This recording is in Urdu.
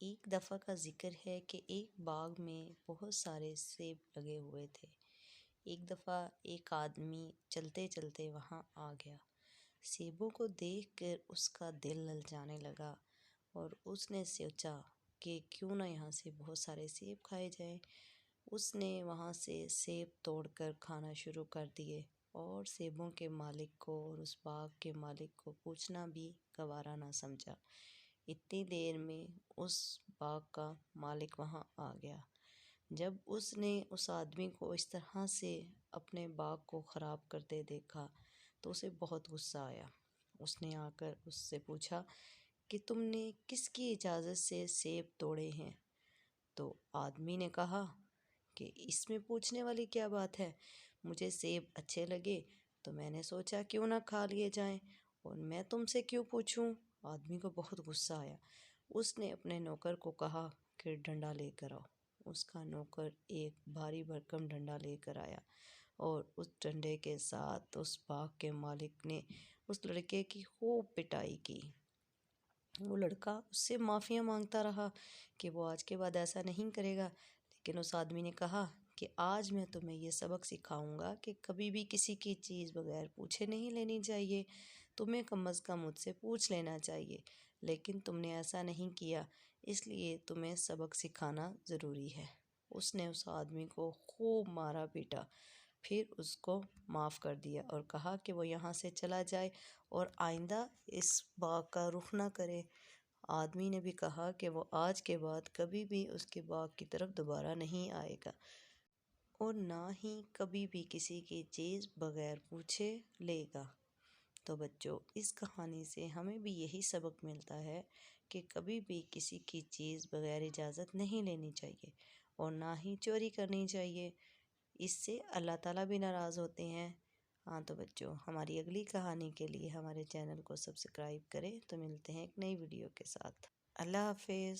ایک دفعہ کا ذکر ہے کہ ایک باغ میں بہت سارے سیب لگے ہوئے تھے۔ ایک دفعہ ایک آدمی چلتے چلتے وہاں آ گیا۔ سیبوں کو دیکھ کر اس کا دل للچانے لگا اور اس نے سوچا کہ کیوں نہ یہاں سے بہت سارے سیب کھائے جائیں۔ اس نے وہاں سے سیب توڑ کر کھانا شروع کر دیے اور سیبوں کے مالک کو اور اس باغ کے مالک کو پوچھنا بھی گوارا نہ سمجھا۔ اتنی دیر میں اس باغ کا مالک وہاں آ گیا۔ جب اس نے اس آدمی کو اس طرح سے اپنے باغ کو خراب کرتے دیکھا تو اسے بہت غصہ آیا۔ اس نے آ کر اس سے پوچھا کہ تم نے کس کی اجازت سے سیب توڑے ہیں؟ تو آدمی نے کہا کہ اس میں پوچھنے والی کیا بات ہے، مجھے سیب اچھے لگے تو میں نے سوچا کیوں نہ کھا لیے جائیں، اور میں تم سے کیوں پوچھوں؟ آدمی کو بہت غصہ آیا۔ اس نے اپنے نوکر کو کہا کہ ڈنڈا لے کر آؤ۔ اس کا نوکر ایک بھاری بھرکم ڈنڈا لے کر آیا اور اس ڈنڈے کے ساتھ اس باغ کے مالک نے اس لڑکے کی خوب پٹائی کی۔ وہ لڑکا اس سے معافیاں مانگتا رہا کہ وہ آج کے بعد ایسا نہیں کرے گا، لیکن اس آدمی نے کہا کہ آج میں تمہیں یہ سبق سکھاؤں گا کہ کبھی بھی کسی کی چیز بغیر پوچھے نہیں لینی چاہیے۔ تمہیں کم از کم مجھ سے پوچھ لینا چاہیے، لیکن تم نے ایسا نہیں کیا، اس لیے تمہیں سبق سکھانا ضروری ہے۔ اس نے اس آدمی کو خوب مارا پیٹا، پھر اس کو معاف کر دیا اور کہا کہ وہ یہاں سے چلا جائے اور آئندہ اس باغ کا رخ نہ کرے۔ آدمی نے بھی کہا کہ وہ آج کے بعد کبھی بھی اس کے باغ کی طرف دوبارہ نہیں آئے گا اور نہ ہی کبھی بھی کسی کی چیز بغیر پوچھے لے گا۔ تو بچوں، اس کہانی سے ہمیں بھی یہی سبق ملتا ہے کہ کبھی بھی کسی کی چیز بغیر اجازت نہیں لینی چاہیے اور نہ ہی چوری کرنی چاہیے، اس سے اللہ تعالیٰ بھی ناراض ہوتے ہیں۔ ہاں تو بچوں، ہماری اگلی کہانی کے لیے ہمارے چینل کو سبسکرائب کریں۔ تو ملتے ہیں ایک نئی ویڈیو کے ساتھ۔ اللہ حافظ۔